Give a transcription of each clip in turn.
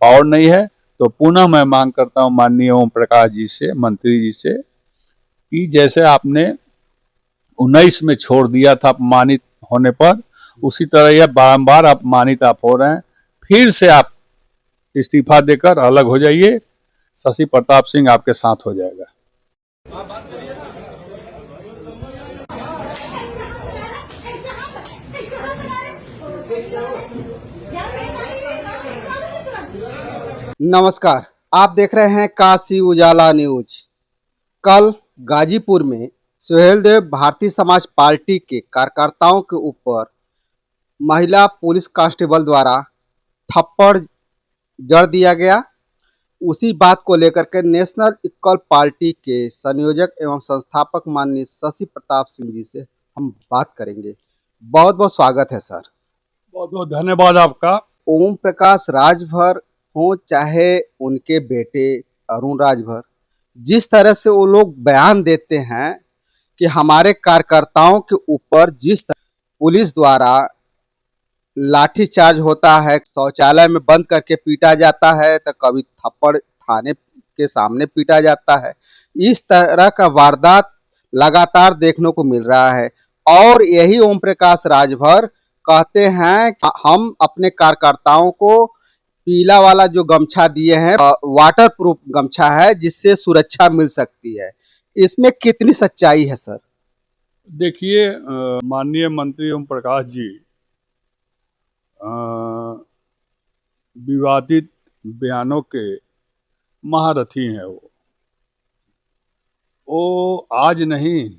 Power नहीं है। तो पुनः मैं मांग करता हूं माननीय ओम प्रकाश जी से, मंत्री जी से, कि जैसे आपने 19 में छोड़ दिया था अपमानित होने पर, उसी तरह यह बारंबार अपमानित आप हो रहे हैं। फिर से आप इस्तीफा देकर अलग हो जाइए, शशि प्रताप सिंह आपके साथ हो जाएगा। नमस्कार, आप देख रहे हैं काशी उजाला न्यूज। कल गाजीपुर में सुहेलदेव भारतीय समाज पार्टी के कार्यकर्ताओं के ऊपर महिला पुलिस कांस्टेबल द्वारा थप्पड़ जड़ दिया गया। उसी बात को लेकर के नेशनल इक्वल पार्टी के संयोजक एवं संस्थापक माननीय शशि प्रताप सिंह जी से हम बात करेंगे। बहुत बहुत स्वागत है सर। बहुत बहुत धन्यवाद आपका। ओम प्रकाश राजभर हो चाहे उनके बेटे अरुण राजभर, जिस तरह से वो लोग बयान देते हैं कि हमारे कार्यकर्ताओं के ऊपर जिस तरह पुलिस द्वारा लाठीचार्ज होता है, शौचालय में बंद करके पीटा जाता है, तो कभी थप्पड़ थाने के सामने पीटा जाता है, इस तरह का वारदात लगातार देखने को मिल रहा है। और यही ओम प्रकाश राजभर कहते हैं कि हम अपने कार्यकर्ताओं को पीला वाला जो गमछा दिए हैं, वाटर प्रूफ गमछा है, जिससे सुरक्षा मिल सकती है। इसमें कितनी सच्चाई है सर? देखिए, माननीय मंत्री ओम प्रकाश जी विवादित बयानों के महारथी हैं। वो आज नहीं,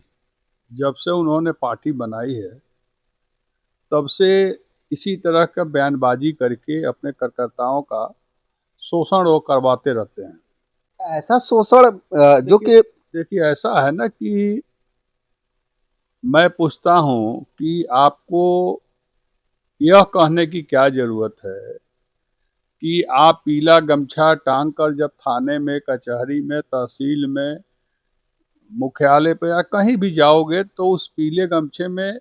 जब से उन्होंने पार्टी बनाई है तब से इसी तरह का बयानबाजी करके अपने कार्यकर्ताओं का शोषण वो करवाते रहते हैं। ऐसा शोषण जो कि देखिए, ऐसा है ना कि मैं पूछता हूं कि आपको यह कहने की क्या जरूरत है कि आप पीला गमछा टांग कर जब थाने में, कचहरी में, तहसील में, मुख्यालय पर या कहीं भी जाओगे तो उस पीले गमछे में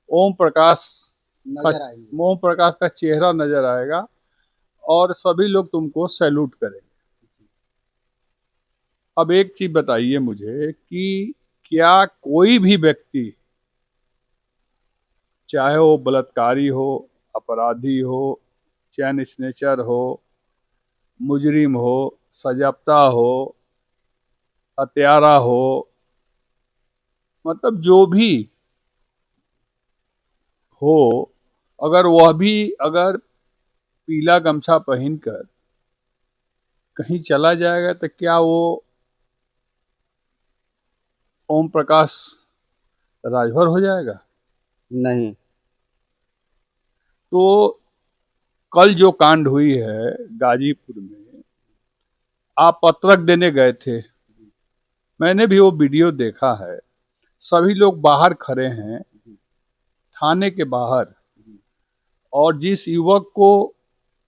ओम प्रकाश ओम प्रकाश का चेहरा नजर आएगा और सभी लोग तुमको सैल्यूट करेंगे। अब एक चीज बताइए मुझे कि क्या कोई भी व्यक्ति, चाहे वो बलात्कारी हो, अपराधी हो, चैन स्नेचर हो, मुजरिम हो, सजाप्ता हो, हत्यारा हो, मतलब जो भी हो, अगर पीला गमछा पहनकर कहीं चला जाएगा तो क्या वो ओम प्रकाश राजभर हो जाएगा? नहीं। तो कल जो कांड हुई है गाजीपुर में, आप पत्रक देने गए थे, मैंने भी वो वीडियो देखा है। सभी लोग बाहर खड़े हैं, थाने के बाहर, और जिस युवक को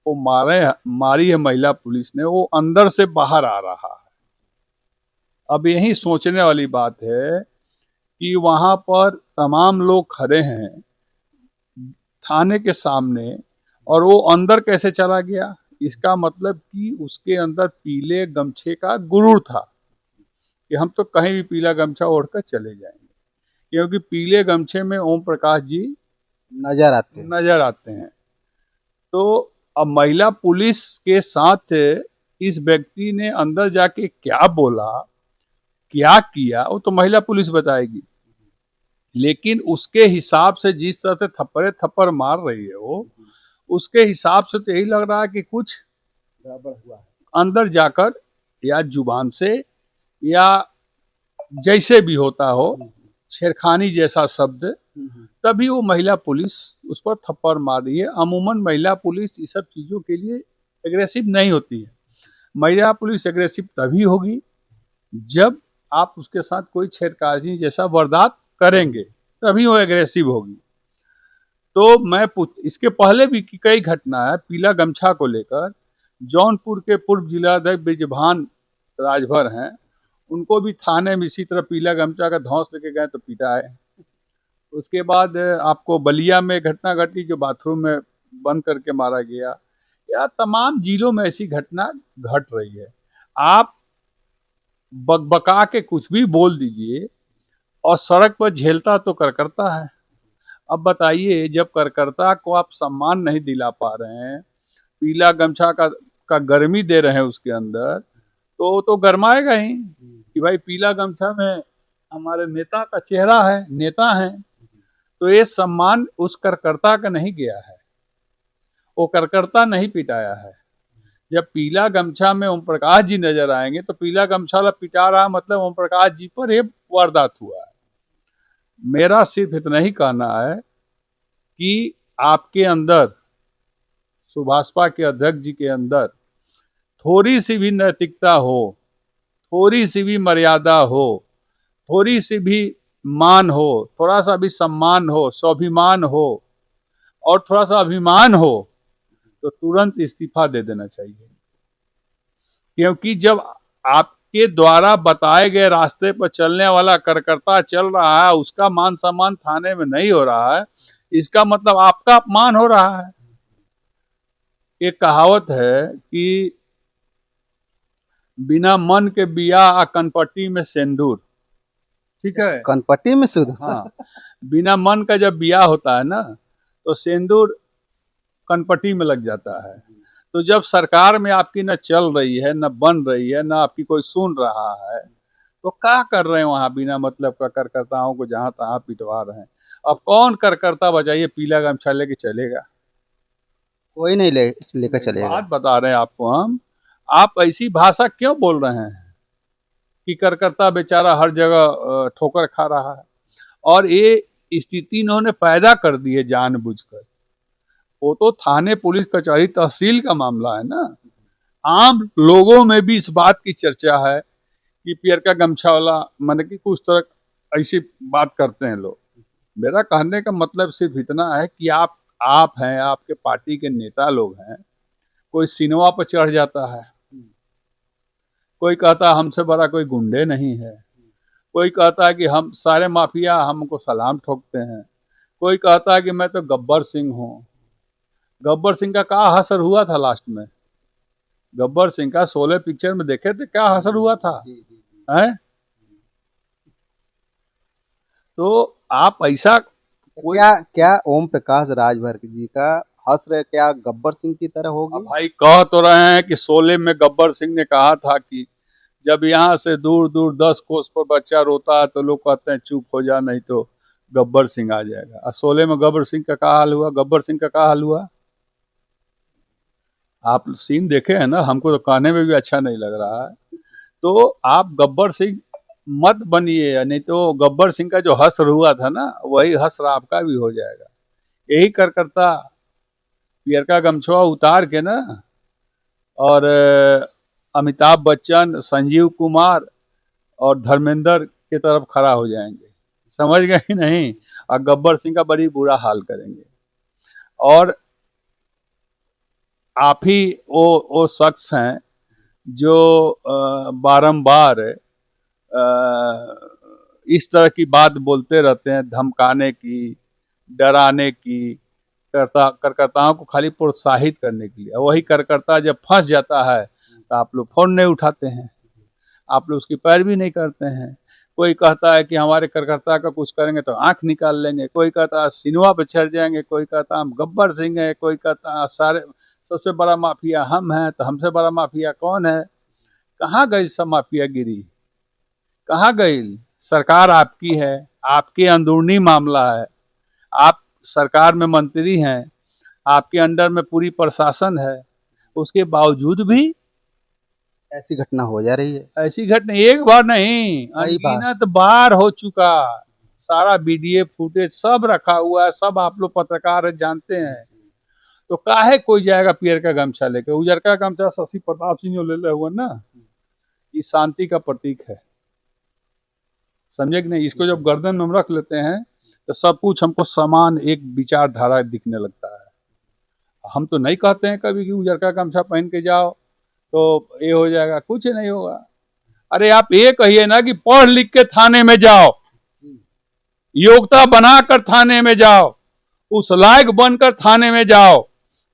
वो मारी है महिला पुलिस ने, वो अंदर से बाहर आ रहा है। अब यही सोचने वाली बात है कि वहां पर तमाम लोग खड़े हैं थाने के सामने और वो अंदर कैसे चला गया? इसका मतलब कि उसके अंदर पीले गमछे का गुरूर था कि हम तो कहीं भी पीला गमछा ओढ़कर चले जाएंगे, क्योंकि पीले गमछे में ओम प्रकाश जी नजर आते हैं। तो अब महिला पुलिस के साथ इस व्यक्ति ने अंदर जाके क्या बोला, क्या किया, वो तो महिला पुलिस बताएगी। लेकिन उसके हिसाब से जिस तरह से थप्पड़ मार रही है वो, उसके हिसाब से तो यही लग रहा है कि कुछ गड़बड़ हुआ है अंदर जाकर, या जुबान से, या जैसे भी होता हो, छेड़खानी जैसा शब्द, तभी वो महिला पुलिस उस पर थप्पड़ मार रही है। अमूमन महिला पुलिस इस सब चीजों के लिए एग्रेसिव नहीं होती है। महिला पुलिस एग्रेसिव तभी होगी जब आप उसके साथ कोई छेड़खानी जैसा वारदात करेंगे, तभी वो एग्रेसिव होगी। तो इसके पहले भी कई घटना है पीला गमछा को लेकर। जौनपुर के पूर्व जिलाध्यक्ष ब्रिजभान राजभर हैं, उनको भी थाने में इसी तरह पीला गमछा का धौंस लेके गए तो पीटा है। उसके बाद आपको बलिया में घटना घटी, जो बाथरूम में बंद करके मारा गया। या तमाम जिलों में ऐसी घटना घट रही है। आप बकबका के कुछ भी बोल दीजिए और सड़क पर झेलता तो करकर्ता है। अब बताइए, जब करकर्ता को आप सम्मान नहीं दिला पा रहे हैं, पीला गमछा का गर्मी दे रहे हैं उसके अंदर, तो गरमाएगा ही कि भाई पीला गमछा में हमारे नेता का चेहरा है, नेता है। तो ये सम्मान उस करकर्ता का नहीं गया है, वो करकर्ता नहीं पिटाया है। जब पीला गमछा में ओम प्रकाश जी नजर आएंगे तो पीला गमछा वाला पिटा रहा, मतलब ओम प्रकाश जी पर ये वारदात हुआ है। मेरा सिर्फ इतना ही कहना है कि आपके अंदर, सुभाषपा के अध्यक्ष जी के अंदर थोड़ी सी भी नैतिकता हो, थोड़ी सी भी मर्यादा हो, थोड़ी सी भी मान हो, थोड़ा सा भी सम्मान हो, स्वाभिमान हो और थोड़ा सा अभिमान हो, तो तुरंत इस्तीफा दे देना चाहिए। क्योंकि जब आपके द्वारा बताए गए रास्ते पर चलने वाला कार्यकर्ता चल रहा है, उसका मान सम्मान थाने में नहीं हो रहा है, इसका मतलब आपका अपमान हो रहा है। एक कहावत है कि बिना मन के बिया कनपट्टी में सिंदूर, ठीक है, कनपट्टी में सुध। हाँ, बिना मन का जब बिया होता है ना तो सिंदूर कनपट्टी में लग जाता है। तो जब सरकार में आपकी न चल रही है, न बन रही है, न आपकी कोई सुन रहा है, तो क्या कर रहे हैं वहां बिना मतलब का कार्यकर्ताओं को जहां तहां पिटवा रहे हैं। अब कौन कार्यकर्ता बचाइए पीला गमछा लेके चलेगा? कोई नहीं लेकर चलेगा। बात बता रहे हैं आपको हम। आप ऐसी भाषा क्यों बोल रहे हैं कि कार्यकर्ता बेचारा हर जगह ठोकर खा रहा है? और ये स्थिति इन्होंने पैदा कर दी है जानबूझकर। वो तो थाने, पुलिस, कचहरी, तहसील का मामला है ना। आम लोगों में भी इस बात की चर्चा है कि पियर का गमछा वाला, मन की कुछ तरह ऐसी बात करते हैं लोग। मेरा कहने का मतलब सिर्फ इतना है कि आप हैं, आपके पार्टी के नेता लोग हैं, कोई सिनेमा पर चढ़ जाता है, कोई कहता है हमसे बड़ा कोई गुंडे नहीं है, कोई कहता है कि हम सारे माफिया हमको सलाम ठोकते हैं, कोई कहता है कि मैं तो गब्बर सिंह हूँ। गब्बर सिंह का क्या हसर हुआ था लास्ट में? गब्बर सिंह का 16 पिक्चर में देखे थे, क्या हसर हुआ था है? तो आप ऐसा क्या ओम प्रकाश राजभर जी का हस्र क्या गब्बर सिंह की तरह होगी? भाई कह तो रहे हैं कि 16 में गब्बर सिंह ने कहा था कि जब यहाँ से दूर दूर 10 कोस पर बच्चा रोता है तो लोग कहते हैं चुप हो जा, नहीं तो गब्बर सिंह आ जाएगा। और 16 में गब्बर सिंह का क्या हाल हुआ? गब्बर सिंह का क्या हाल हुआ? आप सीन देखे हैं ना, हमको तो कहने में भी अच्छा नहीं लग रहा है। तो आप गब्बर सिंह मत बनिए, नहीं तो गब्बर सिंह का जो हस्र हुआ था ना, वही हस्र आपका भी हो जाएगा। यही करता पियर का गमछुआ उतार के ना, और अमिताभ बच्चन, संजीव कुमार और धर्मेंद्र की तरफ खड़ा हो जाएंगे, समझ गए कि नहीं? और गब्बर सिंह का बड़ी बुरा हाल करेंगे। और आप ही वो शख्स हैं जो बारंबार इस तरह की बात बोलते रहते हैं, धमकाने की, डराने की, कार्यकर्ताओं को खाली प्रोत्साहित करने के लिए। वही कार्यकर्ता जब फंस जाता है तो आप लोग फोन नहीं उठाते हैं, आप लोग उसकी पैरवी नहीं करते हैं। कोई कहता है कि हमारे कार्यकर्ता का कुछ करेंगे तो आंख निकाल लेंगे, कोई कहता है सिनेमा पर चढ़ जाएंगे, कोई कहता हम गब्बर सिंह है, कोई कहता सारे सबसे बड़ा माफिया हम हैं, तो हमसे बड़ा माफिया कौन है? कहाँ गई सब माफियागिरी? कहाँ गई? सरकार आपकी है, आपके अंदरूनी मामला है, आप सरकार में मंत्री हैं, आपके अंडर में पूरी प्रशासन है, उसके बावजूद भी ऐसी घटना हो जा रही है। ऐसी घटना एक बार नहीं, अनगिनत बार हो चुका। सारा वीडियो फुटेज सब रखा हुआ है, सब आप लोग पत्रकार है, जानते हैं। तो काहे कोई जाएगा पियर का गमछा लेकर? उजर का गमछा शशि प्रताप सिंह जो ले हुआ ना, ये शांति का प्रतीक है, समझे कि नहीं? इसको जब गर्दन में हम रख लेते हैं तो सब कुछ हमको समान एक विचारधारा दिखने लगता है। हम तो नहीं कहते हैं कभी कि उजर का गमछा पहन के जाओ तो ये हो जाएगा, कुछ नहीं होगा। अरे आप ये कहिए ना कि पढ़ लिख के थाने में जाओ, योग्यता बनाकर थाने में जाओ, उस लायक बनकर थाने में जाओ,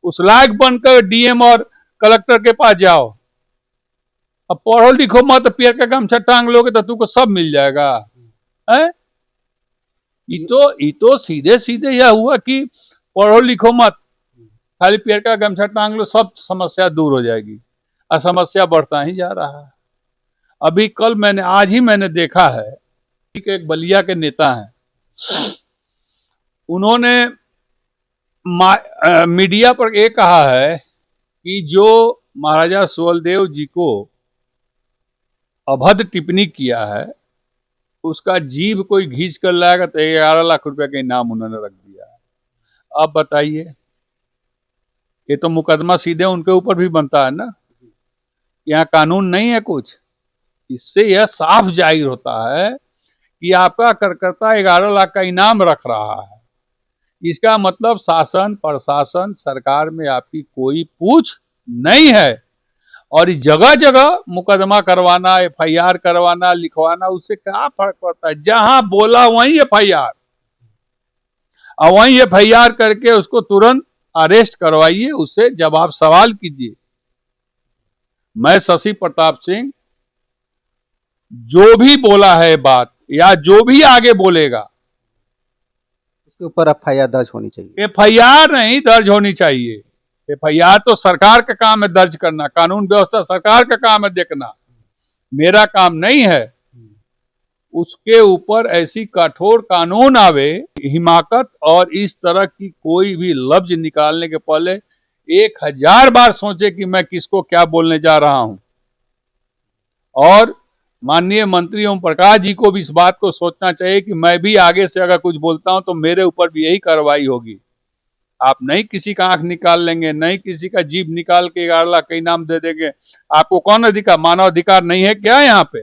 उस लायक बनकर डीएम और कलेक्टर के पास जाओ। अब पढ़ो लिखो मत, पैर का गमछा टांग लोगे तो तुमको सब मिल जाएगा। है ये तो सीधे सीधे यह हुआ कि पढ़ो लिखो मत, खाली पैर का गमछा टांग लो, सब समस्या दूर हो जाएगी। और समस्या बढ़ता ही जा रहा है। अभी आज ही मैंने देखा है कि एक बलिया के नेता हैं, उन्होंने मीडिया पर ये कहा है कि जो महाराजा सुहेलदेव जी को अभद्र टिप्पणी किया है उसका जीभ कोई घींच कर लाएगा तो 11 लाख रुपए का इनाम उन्होंने रख दिया है। अब बताइए, ये तो मुकदमा सीधे उनके ऊपर भी बनता है ना। यहाँ कानून नहीं है कुछ। इससे यह साफ जाहिर होता है कि आपका कार्यकर्ता 11 लाख का इनाम रख रहा है। इसका मतलब शासन प्रशासन सरकार में आपकी कोई पूछ नहीं है। और जगह जगह मुकदमा करवाना, एफआईआर करवाना, लिखवाना, उससे क्या फर्क पड़ता है। जहां बोला वहीं एफआईआर, और वहीं एफआईआर करके उसको तुरंत अरेस्ट करवाइए, उससे जवाब सवाल कीजिए। मैं शशि प्रताप सिंह जो भी बोला है बात या जो भी आगे बोलेगा उसके ऊपर एफआईआर दर्ज होनी चाहिए। एफआईआर नहीं दर्ज होनी चाहिए। एफआईआर तो सरकार का काम है दर्ज करना, कानून व्यवस्था सरकार का काम है देखना, मेरा काम नहीं है। उसके ऊपर ऐसी कठोर कानून आवे, हिमाकत और इस तरह की कोई भी लफ्ज निकालने के पहले 1000 बार सोचे कि मैं किसको क्या बोलने जा रहा हूं। और माननीय मंत्री ओम प्रकाश जी को भी इस बात को सोचना चाहिए कि मैं भी आगे से अगर कुछ बोलता हूं तो मेरे ऊपर भी यही कार्रवाई होगी। आप नहीं किसी का आंख निकाल लेंगे, नहीं किसी का जीभ निकाल के 11 लाख का इनाम दे देंगे। आपको कौन अधिकार, मानव अधिकार नहीं है क्या? यहाँ पे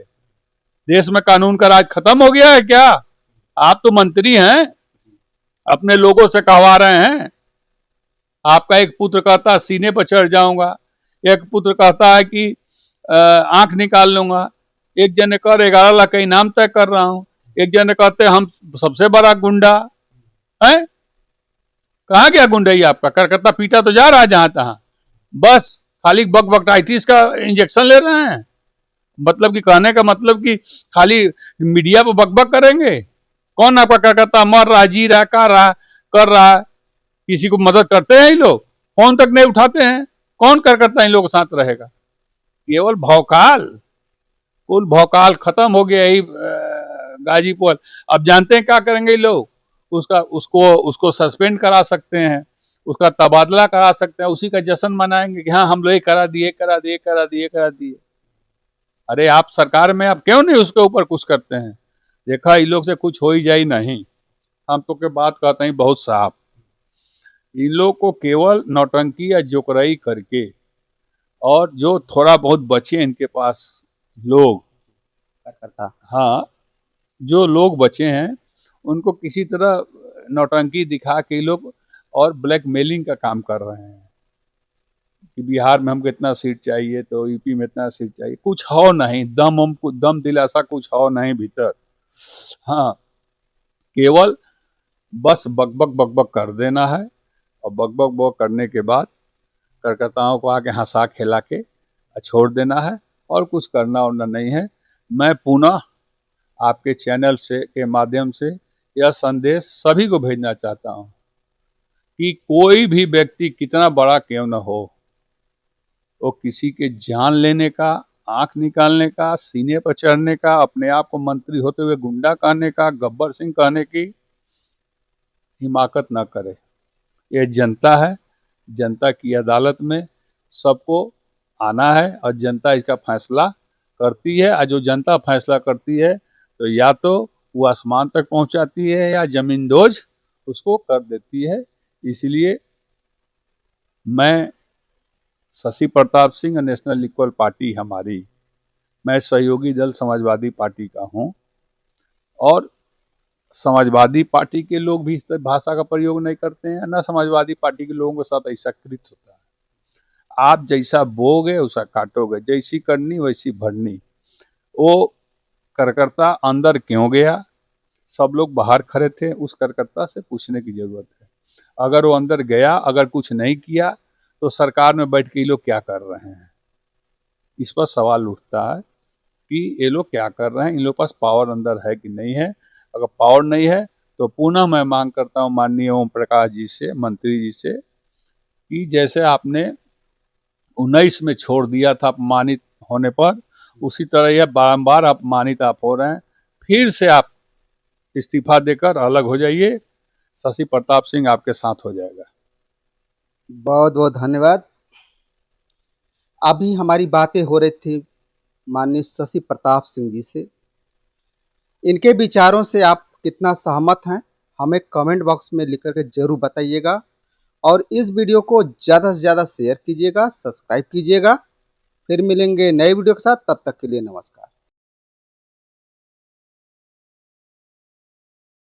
देश में कानून का राज खत्म हो गया है क्या? आप तो मंत्री हैं, अपने लोगों से कहवा रहे हैं। आपका एक पुत्र कहता है सीने पर चढ़ जाऊंगा, एक पुत्र कहता है कि आंख निकाल लूंगा, एक जने कर 11 लाख का इनाम तय कर रहा हूं, एक जने कहते हम सबसे बड़ा गुंडा है। कहाँ गया गुंडई आपका? कार्यकर्ता पीटा तो जा रहा है जहां तहां, बस खाली बकबकटाइटिस का इंजेक्शन ले रहे हैं। मतलब कि कहने का मतलब कि खाली मीडिया पर बकबक करेंगे। कौन आपका कार्यकर्ता मर रहा, जी रहा, कर रहा, किसी को मदद करते हैं ये लोग? फोन तक नहीं उठाते हैं। कौन कार्यकर्ता इन लोगों के साथ रहेगा? केवल भौकाल, कुल भौकाल खत्म हो गया यही गाजीपुर। अब जानते हैं क्या करेंगे लोग? उसको सस्पेंड करा सकते हैं, उसका तबादला करा सकते हैं, उसी का जश्न मनाएंगे कि हाँ हम लोग करा दिए। अरे आप सरकार में आप क्यों नहीं उसके ऊपर कुछ करते हैं? देखा इन लोग से कुछ हो ही जाए नहीं। हम तो के बात कहते हैं बहुत साफ, इन लोग को केवल नौटंकी या जोकराई करके, और जो थोड़ा बहुत बचे इनके पास लोग, हाँ जो लोग बचे हैं उनको किसी तरह नौटंकी दिखा के लोग और ब्लैकमेलिंग का काम कर रहे हैं कि बिहार में हमको इतना सीट चाहिए, तो यूपी में इतना सीट चाहिए। कुछ हो नहीं, दम दिलासा कुछ हो नहीं भीतर। हाँ, केवल बस बकबक कर देना है, और बकबक करने के बाद कार्यकर्ताओं को आके हंसा खेला के छोड़ देना है, और कुछ करना उड़ना नहीं है। मैं पुनः आपके चैनल से के माध्यम से यह संदेश सभी को भेजना चाहता हूं कि कोई भी व्यक्ति कितना बड़ा क्यों न हो, वो किसी के जान लेने का, आंख निकालने का, सीने पर चढ़ने का, अपने आप को मंत्री होते हुए गुंडा कहने का, गब्बर सिंह कहने की हिमाकत न करे। ये जनता है, जनता की अदालत में सबको आना है और जनता इसका फैसला करती है। और जो जनता फैसला करती है तो या तो वो आसमान तक पहुंचाती है या जमींदोज उसको कर देती है। इसलिए मैं Shashi Pratap Singh, national equal party हमारी, मैं सहयोगी दल समाजवादी पार्टी का हूं, और समाजवादी पार्टी के लोग भी इस तरह भाषा का प्रयोग नहीं करते हैं, ना समाजवादी पार्टी के लोगों के साथ ऐसा कृत होता है। आप जैसा बोगे वैसा काटोगे, जैसी करनी वैसी भरनी। वो कार्यकर्ता अंदर क्यों गया? सब लोग बाहर खड़े थे, उस कार्यकर्ता से पूछने की जरूरत है। अगर वो अंदर गया, अगर कुछ नहीं किया तो सरकार में बैठ के ये लोग क्या कर रहे हैं? इस पर सवाल उठता है कि ये लोग क्या कर रहे हैं, इन लोग पास पावर अंदर है कि नहीं है। अगर पावर नहीं है तो पुनः मैं मांग करता हूँ माननीय ओम प्रकाश जी से, मंत्री जी से, कि जैसे आपने 19 में छोड़ दिया था अपमानित होने पर, उसी तरह यह बारंबार अपमानित आप हो रहे हैं। फिर से आप इस्तीफा देकर अलग हो जाइए, शशि प्रताप सिंह आपके साथ हो जाएगा। बहुत बहुत धन्यवाद। अभी हमारी बातें हो रही थी माननीय शशि प्रताप सिंह जी से। इनके विचारों से आप कितना सहमत हैं, हमें कमेंट बॉक्स में लिख कर के जरूर बताइएगा। और इस वीडियो को ज़्यादा से ज़्यादा शेयर कीजिएगा, सब्सक्राइब कीजिएगा। फिर मिलेंगे नए वीडियो के साथ, तब तक के लिए नमस्कार।